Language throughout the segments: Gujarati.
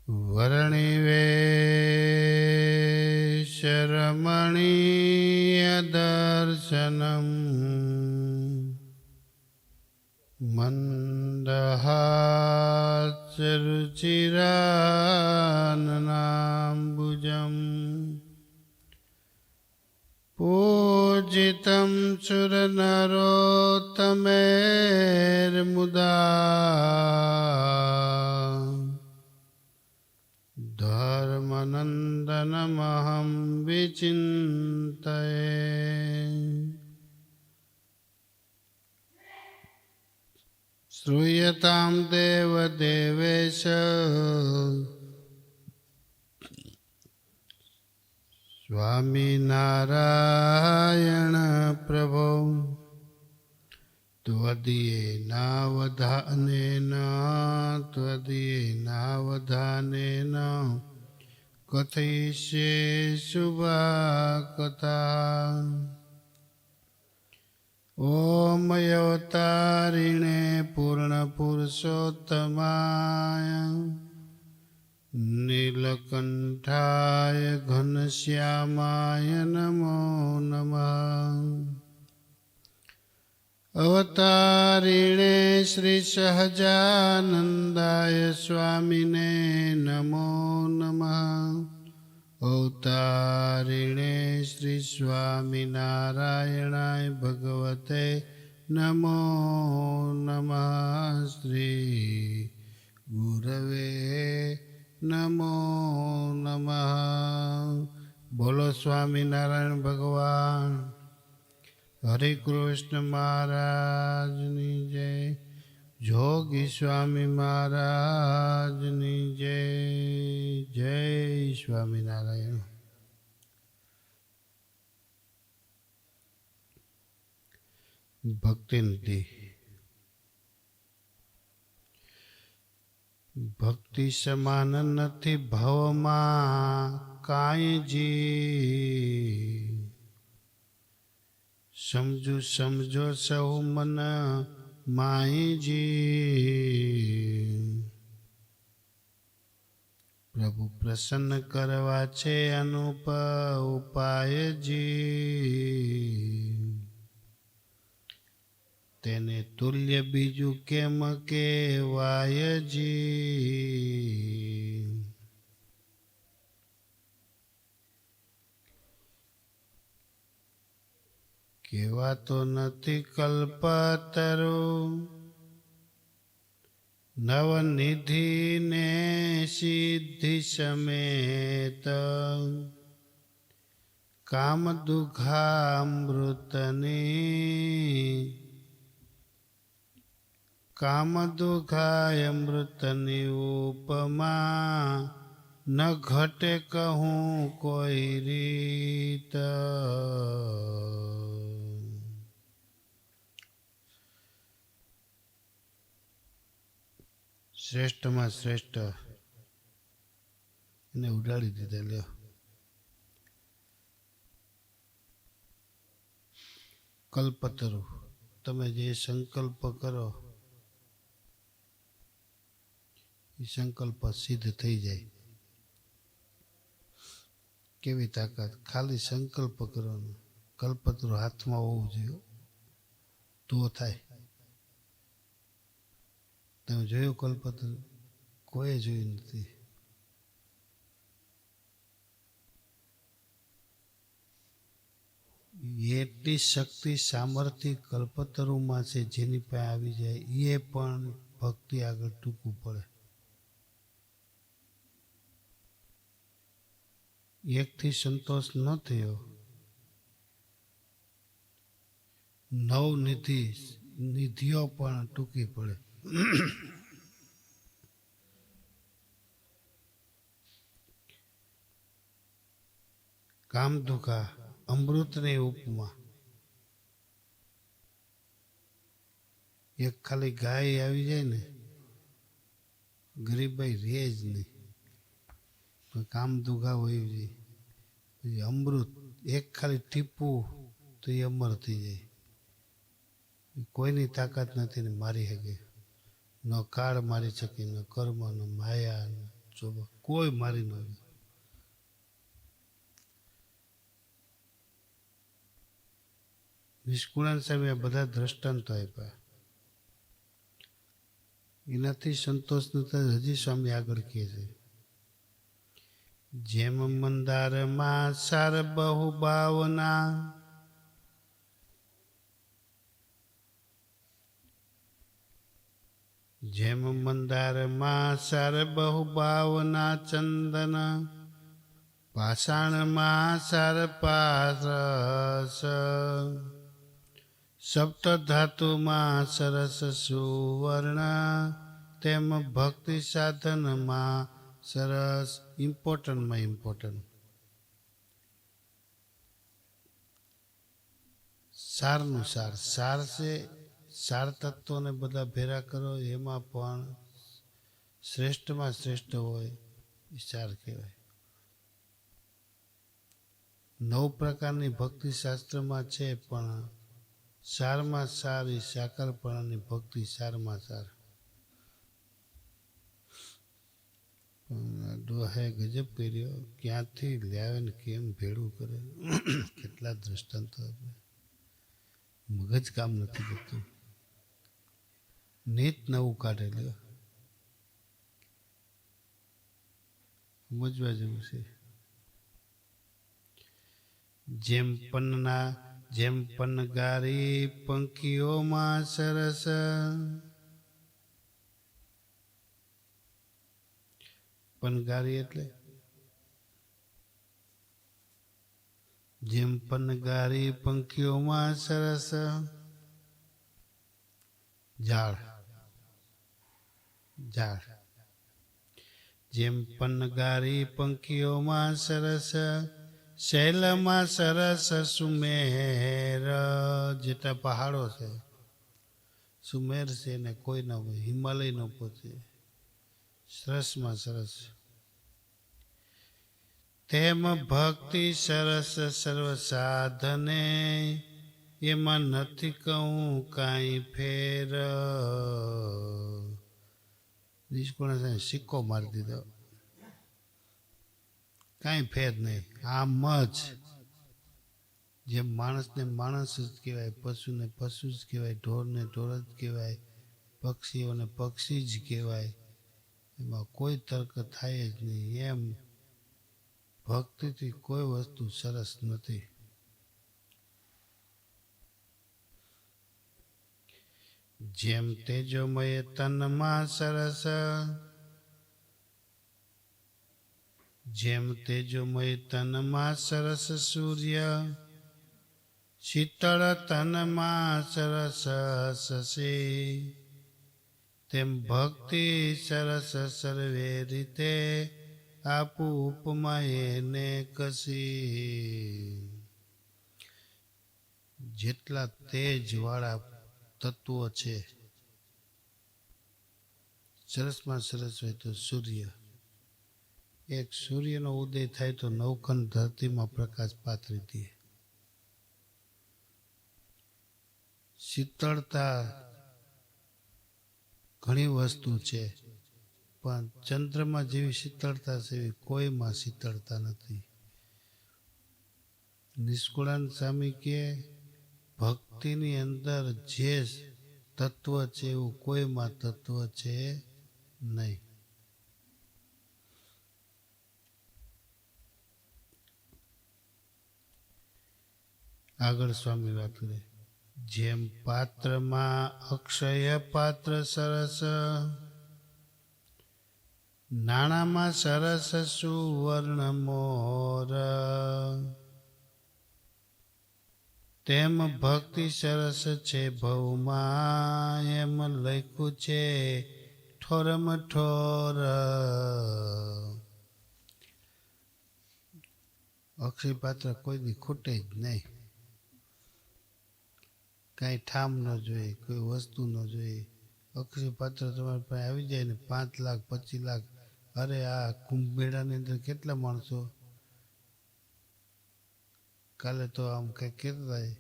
वर्णिवेशरमणीयदर्शनम् मन्दहासरुचिराननाम्बुजम् पूजितं सुरनरोत्तमैर्मुदा धर्मनन्दनमहं विचिन्तये। श्रूयतां देवदेवेश स्वामिनारायण प्रभो त्वदीयेनावधानेन कथयिष्ये शुभकथा। ॐ अवतारिणे पूर्णपुरुषोत्तमाय नीलकण्ठाय घनश्यामाय नमो नमः। अवतारिणे श्रीसहजानन्दाय स्वामिने नमो नमः। अवतारिणे श्री स्वामिनारायणाय भगवते नमो नमः। श्री गुरवे नमो नमः। बोलो स्वामीनारायण भगवान। हरे कृष्ण महाराजनी जय। जोगी स्वामी महाराजनी जय। जय स्वामीनारायण। भक्ति निधि। भक्ति સમાન નથી ભવમાં કાંઈજી। સમજો સમજો સૌ મન માહીજી। પ્રભુ પ્રસન્ન કરવા છે અનુપ ઉપાયજી। તેને તુલ્ય બીજું કેમ કહેવાયજી। કહેવાતો નથી કલ્પતરુ નવનિધિ ને સિદ્ધિ સમેત। કામ દુઃખામૃતની કામ દુખાય અમૃતની ઉપમા। ન ઘટે કહું કોઈ રીત। શ્રેષ્ઠમાં શ્રેષ્ઠ એને ઉડાડી દીધા। લ્યો કલ્પતરુ, તમે જે સંકલ્પ કરો એ સંકલ્પ સિદ્ધ થઈ જાય। કેવી તાકાત! ખાલી સંકલ્પ કરવાનો। કલ્પતરુ હાથમાં હોવું જોઈએ તો થાય। તમે જોયું કલ્પતરુ? કોઈ જોયું નથી। એટલી શક્તિ સામર્થ્ય કલ્પતરુમાં છે, જેની પાસે આવી જાય એ પણ ભક્તિ આગળ ટૂંકવું પડે। એકથી સંતોષ ન થયો, નવ નિધિઓ પણ ટૂંકી પડે। કામ દુખા અમૃતની ઉપમા। એક ખાલી ગાય આવી જાય ને, ગરીબાઈ રહે જ નહીં। કામ દુખા હોય જાય, અમૃત એક ખાલી ટીપું તો એ અમર થઈ જાય। કોઈની તાકાત નથી ને મારી શકે। ન કાળ મારી શકે, ન કર્મ, ન માયા, જોવો, કોઈ મારી ન જાય. નિષ્કુળાન સાહેબે આ બધા દ્રષ્ટાંતો આપ્યા. એનાથી સંતોષ નતા. હજી સ્વામી આગળ કહે છે, જેમ મંદારમાં સાર બહુ ભાવના, જેમ મંદારમાં સાર બહુ ભાવના ચંદન, પાષાણમાં સાર પારસ, સપ્ત ધાતુમાં સરસ સુવર્ણ, તેમ ભક્તિ સાધનમાં સરસ. ઇમ્પોર્ટન્ટમાં ઇમ્પોર્ટન્ટ સારનું સાર. સાર છે, સાર તત્વોને બધા ભેરા કરો, એમાં પણ શ્રેષ્ઠમાં શ્રેષ્ઠ હોય એ સાર કહેવાય. 9 પ્રકારની ભક્તિ શાસ્ત્રમાં છે, પણ સારમાં સાર એ સાકારપણાની ભક્તિ સારમાં સાર. ડોહાએ ગજબ કર્યો, ક્યાંથી લાવે ને કેમ ભેળું કરે. કેટલા દ્રષ્ટાંતો આપે, મગજ કામ નથી કરતું. નીત નવું કાઢે લ્યો, સમજવા જેવું છે. જેમ પનગારી પંખીઓમાં સરસ, પનગારી એટલે જેમ પનગારી પંખીઓમાં સરસ, ઝાડ ઝાડ. જેમ પનગારી પંખીઓમાં સરસ, શૈલમાં સરસ સુમેર. જેટલા પહાડો છે સુમેર છે ને કોઈ ન હોય, હિમાલય ન પહોંચે. સરસમાં સરસ. તેમ ભક્તિ સરસ સર્વ સાધને, એમાં નથી કહું કાંઈ ફેર. નિષ્કુળાન સિક્કો મારી દીધો, કાંઈ ફેર નહીં. આમ જ જેમ માણસને માણસ જ કહેવાય, પશુને પશુ જ કહેવાય, ઢોરને ઢોર જ કહેવાય, પક્ષીઓને પક્ષી જ કહેવાય, એમાં કોઈ તર્ક થાય જ નહીં. એમ ભક્તિથી કોઈ વસ્તુ સરસ નથી. જેમ તેજોમય તનમાં સરસ, જેમ તેજોમય તનમાં સરસ સૂર્ય, શીતળ તનમાં સરસ શશી, તેમ ભક્તિ સરસ સર્વે રીતે, આપું ઉપમા એને કશી. જેટલા તેજવાળા તત્વો છે, સરસમાં સરસ હોય તો સૂર્ય. એક સૂર્યનો ઉદય થાય તો નવખંડ ધરતીમાં પ્રકાશ પાથરી દે. શીતળતા ઘણી વસ્તુ છે, પણ ચંદ્રમાં જેવી શીતળતા છે એવી કોઈમાં શીતળતા નથી. નિષ્કુળાન સ્વામી કે ભક્તિની અંદર જે તત્વ છે એવું કોઈમાં તત્વ છે નહીં. આગળ સ્વામી વાત કરે, જેમ પાત્રમાં અક્ષય પાત્ર સરસ, નાણામાં સરસ સુવર્ણ મોર, તેમ ભક્તિ સરસ છે ભવમાં, એમ લખ્યું છે ઠોરમ ઠોર. અક્ષય પાત્ર કોઈ દી ખૂટે જ નહીં. કાંઈ ઠામ ન જોઈએ, કોઈ વસ્તુ ન જોઈએ. અક્ષય પાત્ર તમારી પાસે આવી જાય ને 5 લાખ 25 લાખ. અરે આ કુંભ મેળાની અંદર કેટલા માણસો, કાલે તો આમ કંઈક કહેતા હતા,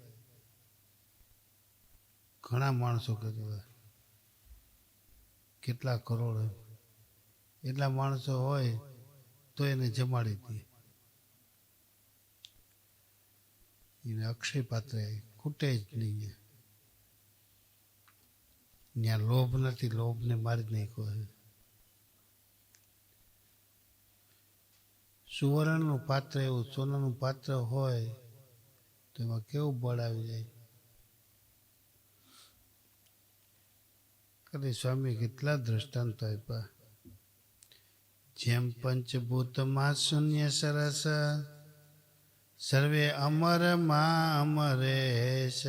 ઘણા માણસો કહેતા હતા કેટલા કરોડ. એટલા માણસો હોય તો એને જમાડી દે. એને અક્ષય પાત્ર ખૂટે જ નહીં. ત્યાં લોભ નથી, લોભને મારી નાખ્યો છે. સુવર્ણનું પાત્ર એવું સોનાનું પાત્ર હોય તો એમાં કેવું બળ આવી જાય. કરે સ્વામી કેટલા દ્રષ્ટાંતો આપ્યા. જેમ પંચભૂતમાં શૂન્ય સરસ, સર્વે અમર માં અમરેશ,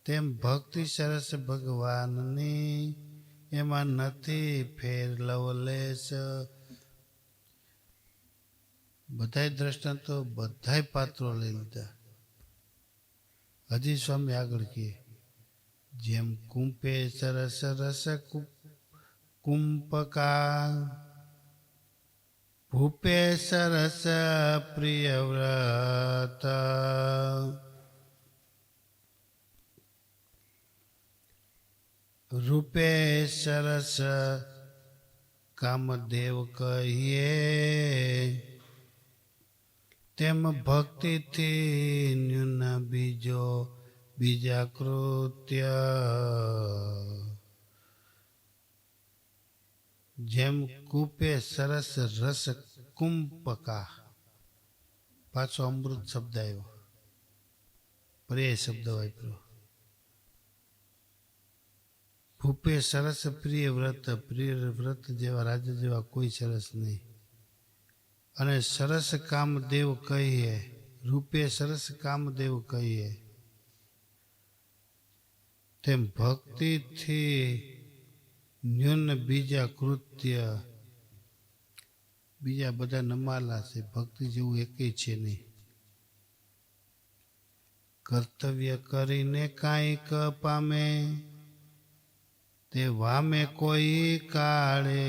તેમ ભક્તિ સરસ ભગવાનની, એમાં નથી ફેર લવલેશ. બધાય દ્રષ્ટાંતો બધાય પાત્રો લઈ લીધા. હજી સ્વામી આગળ કહે, જેમ કુંપે સરસ રસ કુંપકા, ભૂપે સરસ પ્રિય વ્રત, રૂપે સરસ કામદેવ કહીએ, તેમ ભક્તિથી ન્યૂન બીજા કૃત્ય. જેમ કૂપે સરસ રસ કુંપકા, પાછો અમૃત શબ્દ આવ્યો, પ્રિય શબ્દ વાપર્યો. ભૂપે સરસ પ્રિય વ્રત, પ્રિય વ્રત જેવા રાજા જેવા કોઈ સરસ નહીં. અને સરસ કામદેવ કહીએ, રૂપે સરસ કામદેવ કહીએ, તેમ ભક્તિથી ન્યૂન બીજા કૃત્ય. બીજા બધા નમાલા છે, ભક્તિ જેવું એકેય છે નહીં. કર્તવ્ય કરીને કાંઈક પામે, તે વામે કોઈ કાળે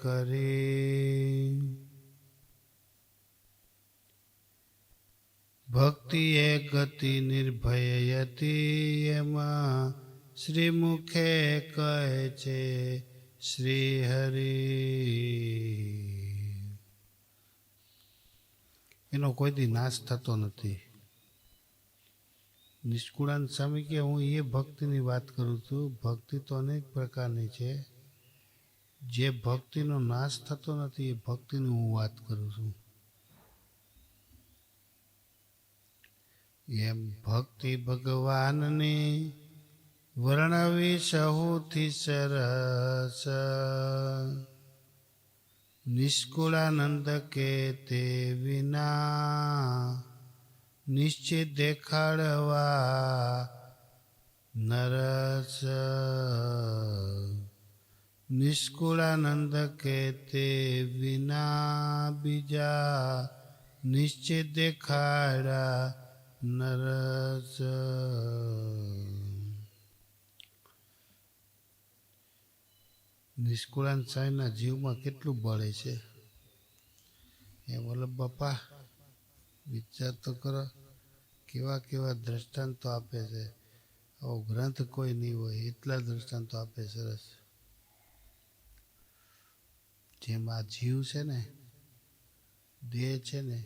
કરી. ભક્તિ એ ગતિ નિર્ભયતી, એમાં શ્રી મુખે કહે છે શ્રી હરિ. એનો કોઈ દી નાશ થતો નથી. નિષ્કુળાનંદ સ્વામી કે હું એ ભક્તિની વાત કરું છું. ભક્તિ તો અનેક પ્રકારની છે. જે ભક્તિનો નાશ થતો નથી એ ભક્તિની હું વાત કરું છું. એમ ભક્તિ ભગવાનની વર્ણવી સહુથી સરસ, નિષ્કુળાનંદ કે તે વિના નિશ્ચિત દેખાડવા નરસ. નિષ્કુળાનંદ કે તે વિના બીજા નિશ્ચિત દેખાડા નરસ. નિષ્કુળાનંદ સ્વામીના જીવમાં કેટલું બળે છે એ વલ્લભ બાપા વિચાર તો કરો. કેવા કેવા દ્રષ્ટાંતો આપે છે. આવો ગ્રંથ કોઈ નહીં હોય એટલા દ્રષ્ટાંતો આપે સરસ. જેમ આ જીવ છે ને, દેહ છે ને,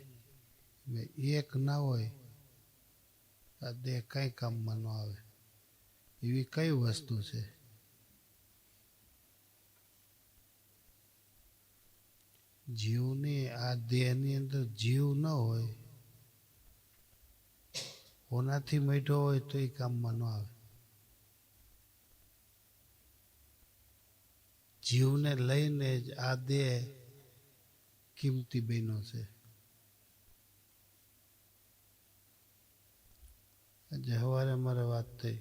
એક ના હોય આ દેહ કઈ કામમાં ન આવે. એવી કઈ વસ્તુ છે? જીવની આ દેહની અંદર જીવ ન હોય, હોનાથી મઢ્યો હોય તો એ કામમાં ન આવે. જીવને લઈને જ આ દેહ કિંમતી બન્યો છે. આજે સવારે મારે વાત થઈ.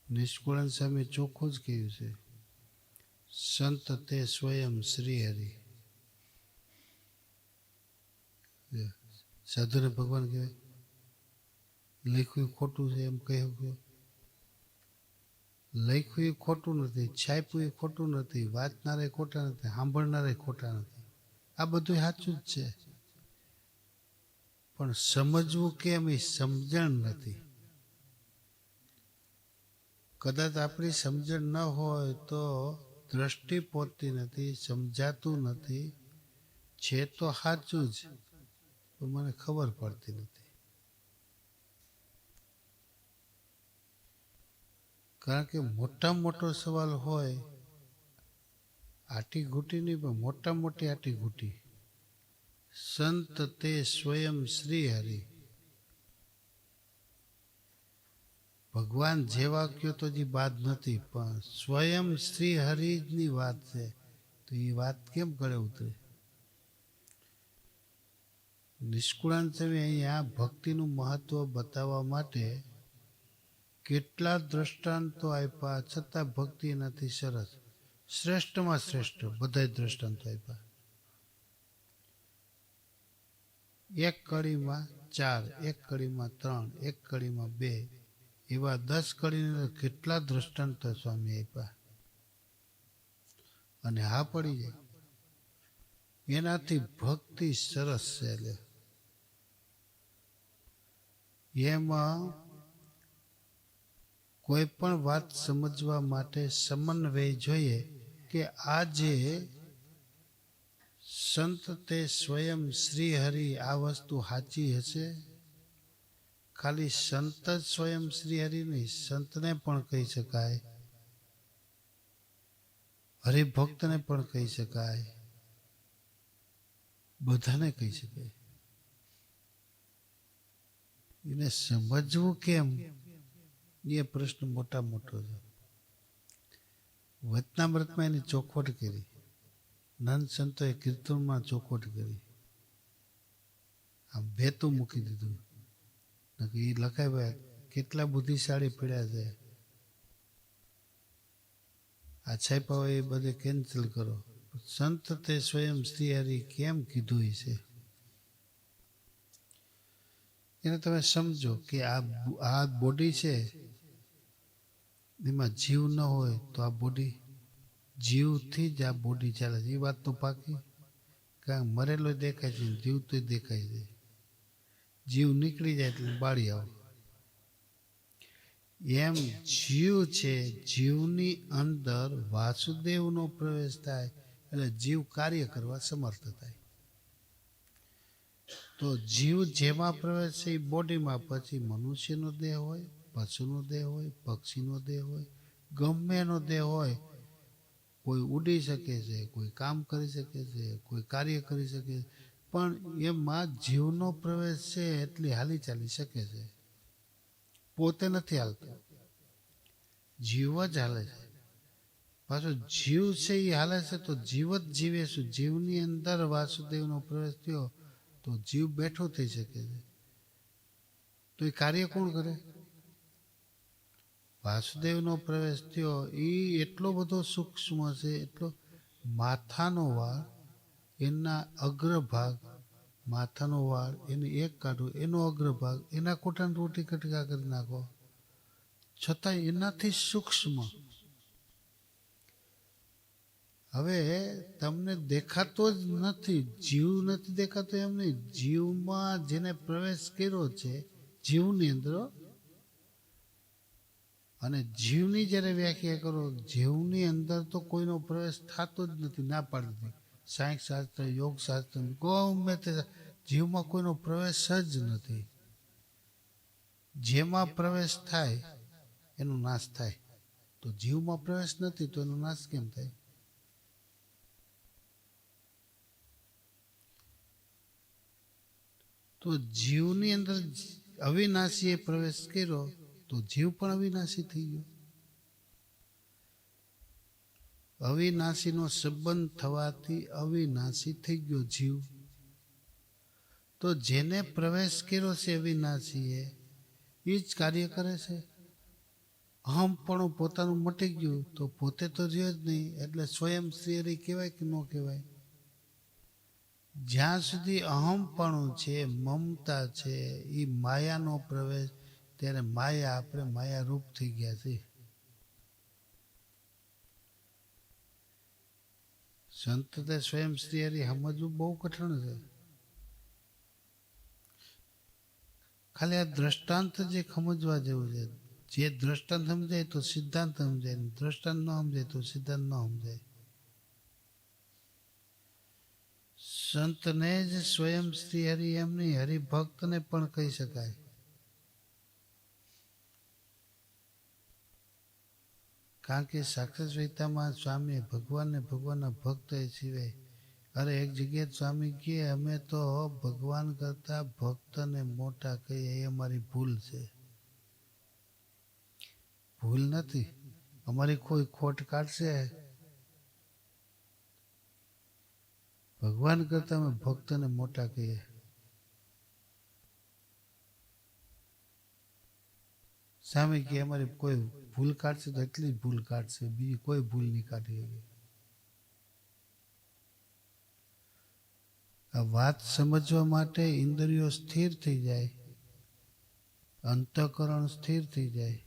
નિષ્કુળાનંદ સ્વામી ચોખ્ખું જ કહ્યું છે, સંત તે સ્વયં શ્રી હરિ. સાધુને ભગવાન કહેવાય. લખ્યું ખોટું છે એમ કહી શકો? લખ્યું ખોટું નથી, છાપ્યું એ ખોટું નથી, વાંચનારે ખોટા નથી, સાંભળનારે ખોટા નથી. આ બધું સાચું જ છે, પણ સમજવું કેમ એ સમજણ નથી. કદાચ આપણી સમજણ ન હોય તો દ્રષ્ટિ પહોંચતી નથી, સમજાતું નથી, છે તો સાચું જ પણ મને ખબર પડતી નથી. કારણ કે મોટો સવાલ હોય, આટી ઘૂંટી નહીં પણ મોટી આટી ઘૂંટી. સંત તે સ્વયં શ્રી હરિ. ભગવાન જેવા કયો તો જે વાત નથી, પણ સ્વયં શ્રી હરિની વાત છે તો એ વાત કેમ ગળે ઉતરે? નિષ્કુળાનંદ સ્વામી અહીંયા ભક્તિનું મહત્વ બતાવવા માટે કેટલા દ્રષ્ટાંતો આપ્યા, છતાં ભક્તિ એનાથી સરસ, શ્રેષ્ઠમાં શ્રેષ્ઠ બધા દ્રષ્ટાંતો આપ્યા. એક કડીમાં 4, એક કડીમાં 3, એક કડીમાં 2, એવા 10 કડીને કેટલા દ્રષ્ટાંતો સ્વામી આપ્યા. અને હા પડી જાય એનાથી ભક્તિ સરસ છે. એમાં કોઈ પણ વાત સમજવા માટે સમન્વય જોઈએ કે આ જે સંત તે સ્વયં શ્રી હરિ આ વસ્તુ સાચી હશે. ખાલી સંત જ સ્વયં શ્રી હરિ નહીં, સંતને પણ કહી શકાય, હરિભક્તને પણ કહી શકાય, બધાને કહી શકાય. એને સમજવું કેમ એ પ્રશ્ન મોટો છે. વચનામૃતમાં એની ચોખવટ કરી, નંદ સંતોએ કીર્તનમાં ચોખવટ કરી, આમ ભેતું મૂકી દીધું. એ લખાય ભાઈ કેટલા બુદ્ધિશાળી પીડ્યા છે. આ છાપ્યા હોય એ બધે કેન્સલ કરો. સંત તે સ્વયં શ્રી હરિ કેમ કીધું છે એને તમે સમજો કે આ બોડી છે એમાં જીવ ન હોય તો આ બોડી, જીવથી જ આ બોડી ચાલે છે. એ વાત તો પાકી. કારણ મરેલો દેખાય છે, જીવ તો દેખાય છે. જીવ નીકળી જાય એટલે બાળી આવો. એમ જીવ છે, જીવની અંદર વાસુદેવનો પ્રવેશ થાય એટલે જીવ કાર્ય કરવા સમર્થ થાય. તો જીવ જેમાં પ્રવેશ છે એ બોડીમાં, પછી મનુષ્યનો દેહ હોય, પશુનો દેહ હોય, પક્ષીનો દેહ હોય, ગમે એનો દેહ હોય, કોઈ ઉડી શકે છે, કોઈ કામ કરી શકે છે, કોઈ કાર્ય કરી શકે છે, પણ એમાં જીવનો પ્રવેશ છે એટલી હાલી ચાલી શકે છે. પોતે નથી હાલતો, જીવ જ હાલે છે. પાછો જીવ છે એ હાલે છે તો જીવ જ જીવે છે. જીવની અંદર વાસુદેવનો પ્રવેશ થયો તો જીવ બેઠો થઈ શકે છે. તો એ કાર્ય કોણ કરે? વાસુદેવનો પ્રવેશ થયો એ એટલો બધો સૂક્ષ્મ છે, એટલો માથાનો વાળ, એના અગ્રભાગ, માથાનો વાળ એને એક કાઢો, એનો અગ્રભાગ, એના કોટાને રોટી કટકા કરી નાખો, છતાં એનાથી સૂક્ષ્મ. હવે તમને દેખાતો જ નથી, જીવ નથી દેખાતો એમ નહીં, જીવમાં જેને પ્રવેશ કર્યો છે જીવની અંદર, અને જીવની જ્યારે વ્યાખ્યા કરો, જીવની અંદર તો કોઈનો પ્રવેશ થતો જ નથી, ના પાડી દીધી. સાયન્સ શાસ્ત્ર, યોગ શાસ્ત્ર, ગમે તે જીવમાં કોઈનો પ્રવેશ જ નથી. જેમાં પ્રવેશ થાય એનો નાશ થાય. તો જીવમાં પ્રવેશ નથી તો એનો નાશ કેમ થાય? તો જીવની અંદર અવિનાશીએ પ્રવેશ કર્યો તો જીવ પણ અવિનાશી થઈ ગયો. અવિનાશીનો સંબંધ થવાથી અવિનાશી થઈ ગયો જીવ. તો જેને પ્રવેશ કર્યો છે અવિનાશીએ એ જ કાર્ય કરે છે. અહમ પણ પોતાનું મટી ગયું તો પોતે તો રહ્યો જ નહીં, એટલે સ્વયં શ્રી હરિ કહેવાય કે ન કહેવાય? જ્યાં સુધી અહમપણું છે, મમતા છે, એ માયાનો પ્રવેશ, ત્યારે માયા, આપણે માયા રૂપ થઈ ગયા છે. સંત તે સ્વયં શ્રી હરિ સમજવું બહુ કઠણ છે. ખાલી આ દ્રષ્ટાંત જે સમજવા જેવું છે. જે દ્રષ્ટાંત સમજાય તો સિદ્ધાંત સમજાય, દ્રષ્ટાંત ન સમજાય તો સિદ્ધાંત ન સમજાય. સંતને જ સ્વયં શ્રી હરિ એમ નહીં, હરિભક્તને પણ કહી શકાય. કારણ કે સાક્ષાત શ્વેતામાં સ્વામી ભગવાનને ભગવાનના ભક્ત એ સિવાય. અરે એક જગ્યાએ સ્વામી કહે અમે તો ભગવાન કરતા ભક્તને મોટા કહીએ, એ અમારી ભૂલ છે. ભૂલ નથી, અમારી કોઈ ખોટ કાઢશે. ભગવાન કરતા અમે ભક્તને મોટા કહીએ. સ્વામી કે અમારી કોઈ ભૂલ કાઢશે તો એટલી જ ભૂલ કાઢશે, બીજી કોઈ ભૂલ નહીં કાઢી શકે. આ વાત સમજવા માટે ઇન્દ્રિયો સ્થિર થઈ જાય, અંતઃકરણ સ્થિર થઈ જાય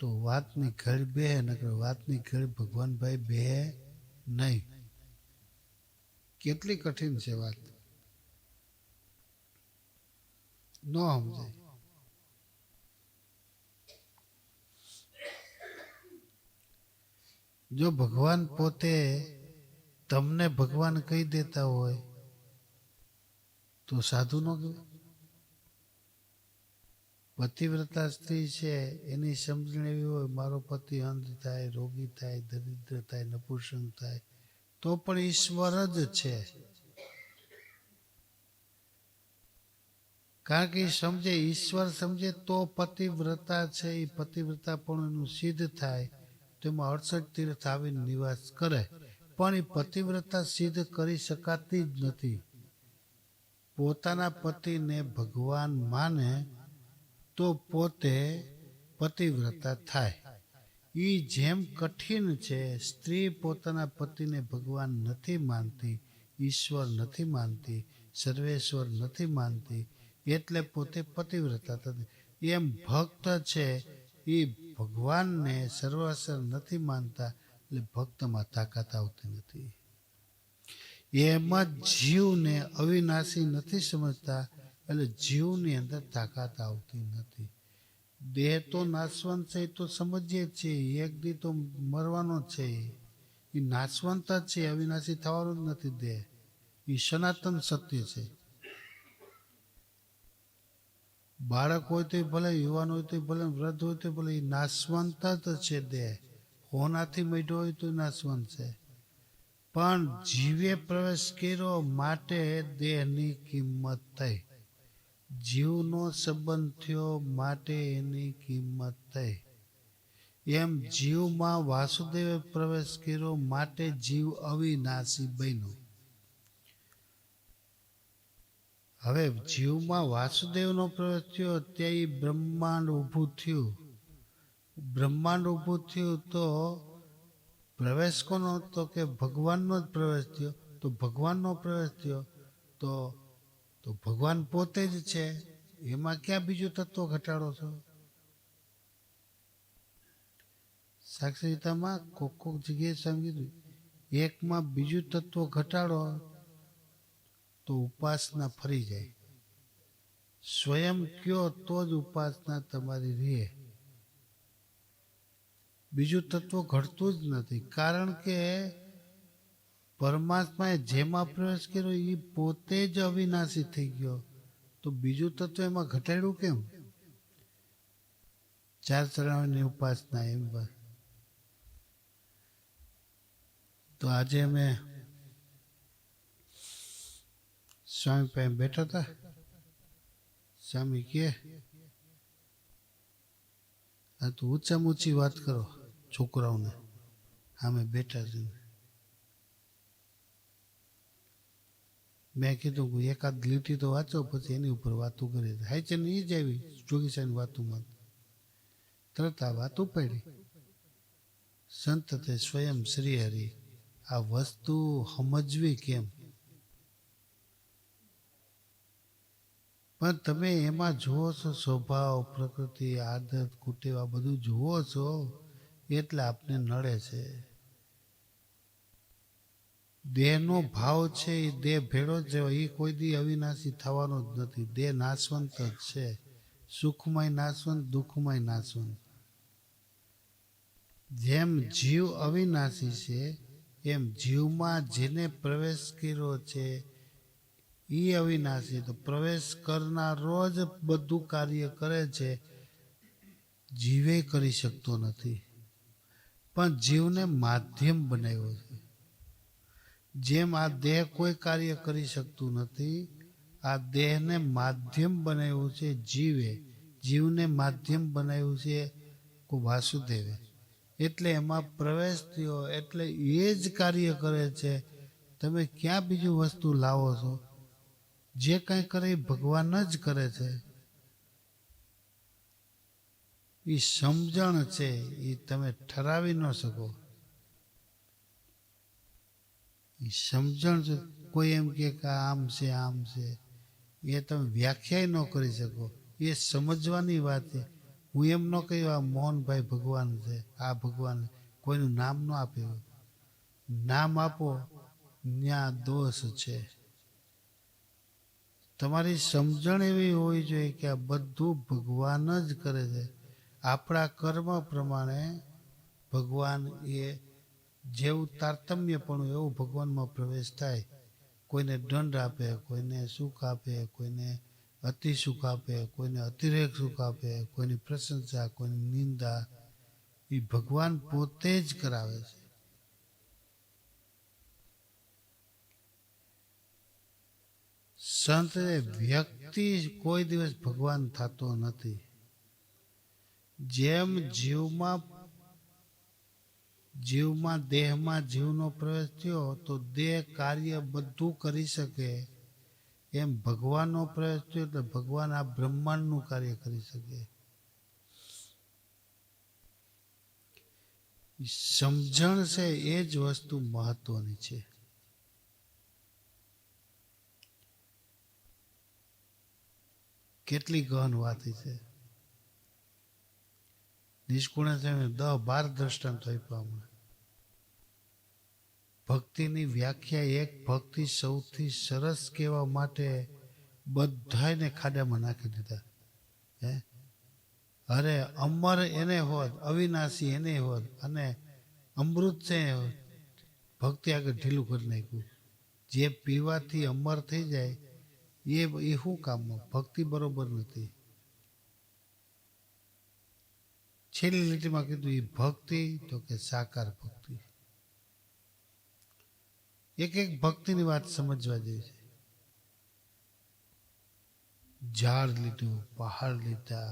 તો વાતની ઘડ બે, નકર વાતની ઘડ ભગવાનભાઈ બે નહીં. કેટલી કઠિન છે વાત, ન સમજાય. જો ભગવાન પોતે તમને ભગવાન કહી દેતા હોય તો સાધુ ન કહેવાય. પતિવ્રતા સ્ત્રી છે એની સમજણ એવી હોય મારો પતિ અંધ થાય, રોગી થાય, દરિદ્ર થાય, નપુંસક થાય તો પણ ઈશ્વર જ છે. કારણ કે સમજે, ઈશ્વર સમજે તો પતિવ્રતા છે એ પતિવ્રતા પણ એનું સિદ્ધ થાય. તેમાં 68 તીર્થ આવીને નિવાસ કરે, પણ એ પતિવ્રતા સિદ્ધ કરી શકાતી જ નથી. પોતાના પતિને ભગવાન માને તો પોતે પતિવ્રતા થાય. એ જેમ કઠિન છે, સ્ત્રી પોતાના પતિને ભગવાન નથી માનતી, ઈશ્વર નથી માનતી, સર્વેશ્વર નથી માનતી, એટલે પોતે પતિવ્રતા થતી. એમ ભક્ત છે એ ભગવાનને સર્વસ્વ નથી માનતા, એટલે ભક્તમાં તાકાત આવતી નથી. એમ જ જીવને અવિનાશી નથી સમજતા, એટલે જીવની અંદર તાકાત આવતી નથી. દેહ તો નાશવંત છે એ તો સમજીએ જ છીએ, એક દી તો મરવાનો જ છે. એ નાશવંત જ છે, અવિનાશી થવાનું જ નથી. દેહ એ સનાતન સત્ય છે. બાળક હોય તો ભલે, યુવાન હોય તો ભલે, વૃદ્ધ હોય તો ભલે, એ નાશવંત જ છે. દેહ હોનાથી મઢ્યો હોય તો નાશવંત છે. પણ જીવે પ્રવેશ કર્યો માટે દેહની કિંમત થઈ, જીવનો સંબંધ થયો માટે એની કિંમત થઈ. એમ જીવમાં વાસુદેવે પ્રવેશ કર્યો માટે જીવ અવિનાશી બન્યો. હવે જીવમાં વાસુદેવનો પ્રવેશ થયો ત્યાં બ્રહ્માંડ ઊભું થયું. બ્રહ્માંડ ઊભું થયું તો પ્રવેશ કોનો? તો કે ભગવાનનો જ પ્રવેશ થયો. તો ભગવાનનો પ્રવેશ થયો તો ભગવાન પોતે જ છે. એમાં ક્યાં બીજું તત્વ ઘટાડો છો? સાક્ષરતામાં કોક જગ્યાએ સમજી એકમાં બીજું તત્વ ઘટાડો તો ઉપાસના ફરી જાય. સ્વયં કયો તો જ ઉપાસના તમારી રહે. બીજું તત્વ ઘટતું જ નથી. કારણ કે પરમાત્માએ જેમાં પ્રવેશ કર્યો એ પોતે જ અવિનાશી થઈ ગયો, તો બીજું તત્વ એમાં ઘટાડ્યું કેમ? 4 ચરણની ઉપાસના એમ. બસ તો આજે અમે સ્વામી પાસે બેઠા હતા. સ્વામી કે આ તો ઊંચામાં ઊંચી વાત કરો છોકરાઓને, અમે બેઠા છે. મેં કીધું કે એકાદ લીટી તો વાંચો, પછી એની ઉપર વાતો કરી. હાઈ છે ને એ જ આવી જોગી સાહેબ વાતોમાં તરત આ વાત ઉપાડી. સંત તે સ્વયં શ્રી હરિ. આ વસ્તુ સમજવી કેમ? પણ તમે એમાં જુઓ છો સ્વભાવ, પ્રકૃતિ, આદત, કુટેવ, આ બધું જુઓ છો એટલે આપને નડે છે. દેહનો ભાવ છે એ દેહ ભેળો જ રહેવાય. એ કોઈ દી અવિનાશી થવાનો જ નથી. દેહ નાશવંત જ છે. સુખમાંય નાશવંત, દુઃખમાંય નાશવંત. જેમ જીવ અવિનાશી છે એમ જીવમાં જેને પ્રવેશ કર્યો છે એ અવિનાશી. તો પ્રવેશ કરનારો જ બધું કાર્ય કરે છે, જીવે કરી શકતો નથી. પણ જીવને માધ્યમ બનાવ્યો છે. જેમ આ દેહ કોઈ કાર્ય કરી શકતું નથી, આ દેહને માધ્યમ બનાવ્યું છે જીવે. જીવને માધ્યમ બનાવ્યું છે વાસુદેવે. એટલે એમાં પ્રવેશ થયો એટલે એ જ કાર્ય કરે છે. તમે ક્યાં બીજું વસ્તુ લાવો છો? જે કંઈ કરે એ ભગવાન જ કરે છે. એ સમજણ છે, એ તમે ઠરાવી ન શકો. એ સમજણ છે. કોઈ એમ કે આમ છે આમ છે, એ તમે વ્યાખ્યાય ન કરી શકો. એ સમજવાની વાત છે. હું એમ ન કહ્યું આ મોહનભાઈ ભગવાન છે, આ ભગવાન. કોઈનું નામ ન આપ્યું. નામ આપો ત્યાં દોષ છે. તમારી સમજણ એવી હોવી જોઈએ કે આ બધું ભગવાન જ કરે છે. આપણા કર્મ પ્રમાણે ભગવાન એ જેવું તારતમ્ય પણ એવું ભગવાનમાં પ્રવેશ થાય. કોઈને દંડ આપે, કોઈને સુખ આપે, કોઈને અતિ સુખ આપે, કોઈને અતિરેક સુખ આપે, કોઈની પ્રશંસા, કોઈની નિંદા, એ ભગવાન પોતે જ કરાવે છે. સંત વ્યક્તિ કોઈ દિવસ ભગવાન થતો નથી. જેમ જીવમાં દેહમાં જીવનો પ્રવેશ થયો તો દેહ કાર્ય બધું કરી શકે. એમ ભગવાનનો પ્રવેશ થયો એટલે ભગવાન આ બ્રહ્માંડનું કાર્ય કરી શકે. સમજણ છે એ જ વસ્તુ મહત્વની છે. કેટલી ગહન વાત છે. નિષ્કુણે 10-12 દ્રષ્ટાંત આપ્યા હમણાં. ભક્તિની વ્યાખ્યા એક ભક્તિ સૌથી સરસ કહેવા માટે બધાને ખાડામાં નાખી દીધા. હે અરે અમર એને હોત, અવિનાશી એને હોત, અને અમૃત છે ભક્તિ આગળ ઢીલું કરી નાખ્યું. જે પીવાથી અમર થઈ જાય એ શું કામમાં? ભક્તિ બરોબર નથી. છેલ્લી લીટીમાં કીધું એ ભક્તિ તો કે સાકાર ભક્તિ. એક ભક્તિની વાત સમજવા જેવી છે. ઝાડ લીધું, પહાડ લીધા,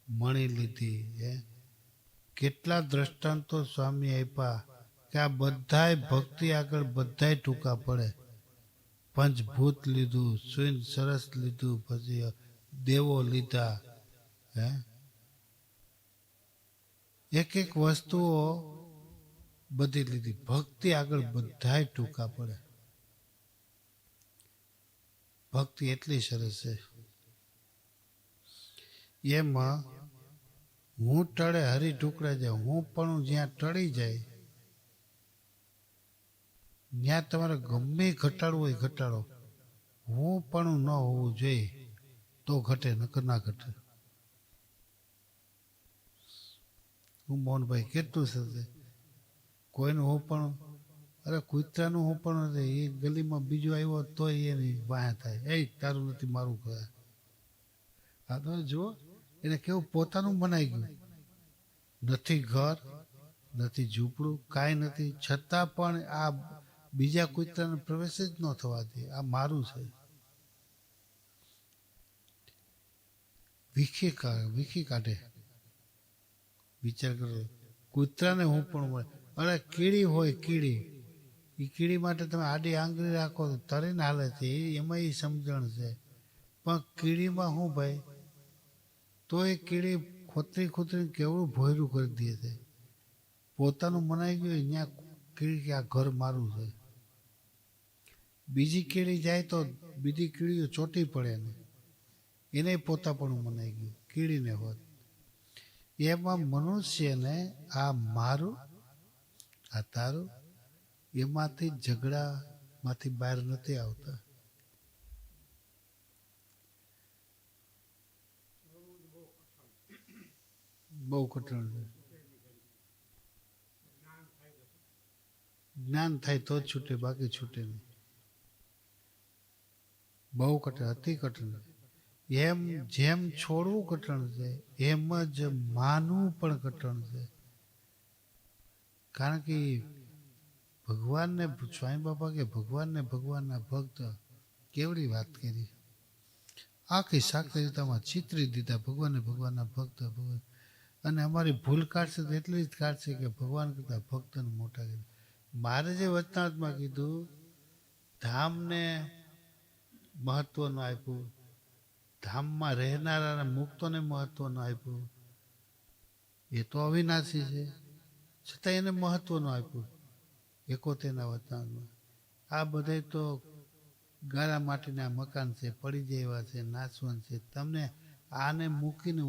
મણી લીધી. કેટલા દ્રષ્ટાંતો સ્વામી આપ્યા કે આ બધાય ભક્તિ આગળ બધાય ટૂંકા પડે. પંચભૂત લીધું, સુન સરસ લીધું, પછી દેવો લીધા. એક વસ્તુઓ બધી લીધી. ભક્તિ આગળ બધાય ટૂંકા પડે. ભક્તિ એટલી સરસ છે. એમાં હું ટળે હરી ટુકડા જાય. હું પણ જ્યાં ટળી જાય ત્યાં તમારે ગમે ઘટાડવું હોય ઘટાડો. હું પણ ન હોવું જોઈએ તો ઘટે, નકર ના ઘટે. હું મોહનભાઈ કેટલું છે. કોઈનું હું પણ, અરે કૂતરાનું હું પણ નથી. એ ગલીમાં બીજું આવ્યો તોય એની વાહ થાય, એ તારું નથી મારું કહે. હા તો જુઓ એને કેવું પોતાનું બનાવી ગયું. નથી ઘર, નથી ઝૂંપડું, કાંઈ નથી, છતાં પણ આ બીજા કૂતરાને પ્રવેશ જ ન થવા દે. આ મારું છે. વીખી કાઢે. વિચાર કરો, કૂતરાને હું પણ મળે. અરે કીડી હોય, કીડી, એ કીડી માટે તમે આડી આંગળી રાખો તો તરીને હાલે છે. એમાં એ સમજણ છે. પણ કીડીમાં શું ભાઈ, તો એ કીડી ખોતરી કેવડું ભોયરું કરી દે છે. પોતાનું મનાઈ ગયું ત્યાં કીડી કે આ ઘર મારું છે. બીજી કીડી જાય તો બીજી કીડીઓ ચોટી પડે ને, એને પોતાપણું મનાઈ ગયું. કીડીને હોત એમાં મનુષ્યને આ મારું, આ તારું, એમાંથી ઝઘડામાંથી બહાર નથી આવતા. બહુ કઠણ છે. જ્ઞાન થાય તો જ છૂટે, બાકી છૂટે નહીં. બહુ કઠણ, અતિ કઠણ છે. એમ જેમ છોડવું કઠણ છે એમ જ માનવું પણ કઠણ છે. કારણ કે ભગવાનને સ્વામી બાપા કે ભગવાનને ભગવાનના ભક્ત કેવડી વાત કરી, આખી સાક્ષરિતામાં ચિતરી દીધા ભગવાનને ભગવાનના ભક્ત. ભગવાન અને અમારી ભૂલ કાઢશે તો એટલી જ કાઢશે કે ભગવાન કરતા ભક્તને મોટા કરી. મારે જે વચનાત્મા કીધું, ધામને મહત્વનું આપ્યું, ધામમાં રહેનારા મુક્તોને મહત્વનું આપ્યું. એ તો અવિનાશી છે, છતાં એને મહત્વનું આપ્યું 71ના વચનાત્મા. આ બધા તો ગાળા માટીના મકાન છે, પડી જાય એવા છે, નાશવંત છે. તમને આને મૂકીને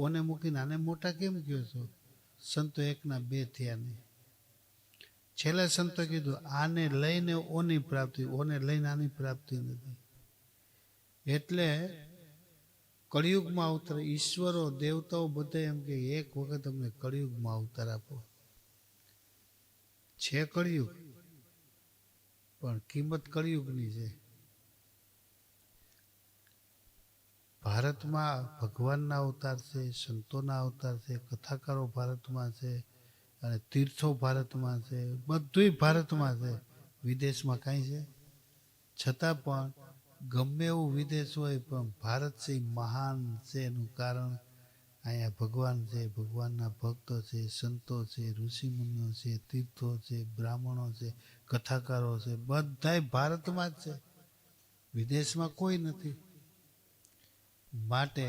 ઓને મૂકીને આને મોટા કેમ કહો છો? સંતો એકના બે થયા નહીં. છેલ્લા સંતો કીધું આને લઈને ઓની પ્રાપ્તિ, ઓને લઈને આની પ્રાપ્તિ નથી. એટલે કળિયુગમાં અવતાર, ઈશ્વરો દેવતાઓ બધા એમ કે એક વખત અમને કળિયુગમાં અવતાર આપો. છે કળિયુગ, પણ કિંમત કળિયુગની છે. ભારતમાં ભગવાનના અવતાર છે, સંતોના અવતાર છે, કથાકારો ભારતમાં છે, અને તીર્થો ભારતમાં છે, બધુંય ભારતમાં છે. વિદેશમાં કાંઈ છે? છતાં પણ ગમે એવું વિદેશ હોય પણ ભારત છે મહાન છે. એનું કારણ અહીંયા ભગવાન છે, ભગવાનના ભક્તો છે, સંતો છે, ઋષિમુનિઓ છે, તીર્થો છે, બ્રાહ્મણો છે, કથાકારો છે, બધાય ભારતમાં જ છે, વિદેશમાં કોઈ નથી. માટે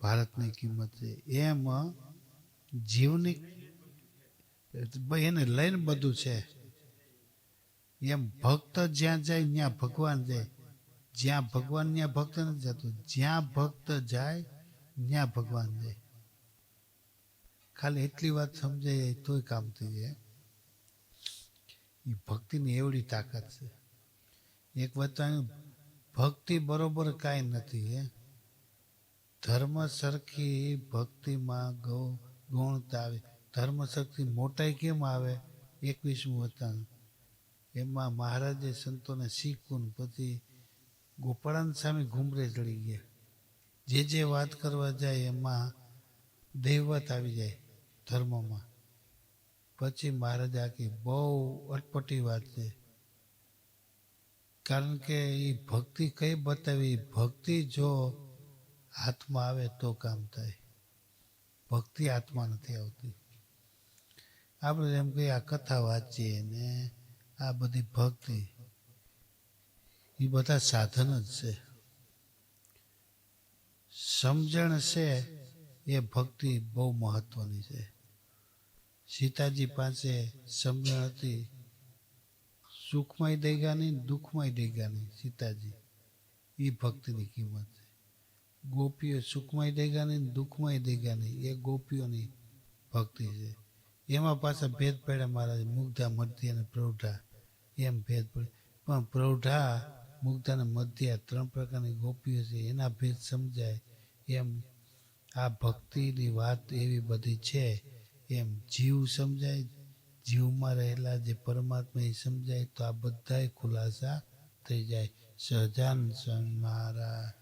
ભારતની કિંમત છે. એમ જીવની એને લઈને બધું છે. એમ ભક્ત જ્યાં જાય ત્યાં ભગવાન જાય, જ્યાં ભગવાન ત્યાં ભક્ત નથી જતું, જ્યાં ભક્ત જાય ત્યાં ભગવાન જાય. ખાલી એટલી વાત સમજાઈ જાય તોય કામ થઈ જાય. એ ભક્તિની એવડી તાકાત છે. એક વચન, ભક્તિ બરોબર કાંઈ નથી. ધર્મ સરખી ભક્તિમાં ગૌણતા આવે. ધર્મ સરખી મોટાઈ કેમ આવે? 21મું વચન. એમાં મહારાજે સંતોને શીખવું, પછી ગોપાળાન સામે ઘુમરે ચડી ગયા. જે વાત કરવા જાય એમાં દૈવત આવી જાય ધર્મમાં. પછી મહારાજ આખી બહુ અટપટી વાત છે. કારણ કે એ ભક્તિ કઈ બતાવી? ભક્તિ જો હાથમાં આવે તો કામ થાય, ભક્તિ હાથમાં નથી આવતી. આપણે એમ કહીએ આ કથા વાંચીએ ને આ બધી ભક્તિ, એ બધા સાધન જ છે. સમજણ છે એ ભક્તિ બહુ મહત્વની છે. સીતાજી પાસે સમજણ હતી, સુખમાંય દેગાની, દુઃખમાંય દેગાની. સીતાજી, એ ભક્તિની કિંમત છે. ગોપીઓ સુખમાંય દેગાની, દુઃખમાંય દેગાની, એ ગોપીઓની ભક્તિ છે. એમાં પાછા ભેદ પડ્યા મહારાજ, મુગ્ધા, મધ્ય અને પ્રૌઢા, એમ ભેદ પડે. પણ પ્રૌઢા, મુગ્ધા અને મધ્ય 3 પ્રકારની ગોપીઓ છે, એના ભેદ સમજાય. એમ આ ભક્તિની વાત એવી બધી છે. એમ જીવ સમજાય, જીવમાં રહેલા જે પરમાત્મા એ સમજાય, તો આ બધાય ખુલાસા થઈ જાય. સહજાનંદ સ્વામી મહારાજ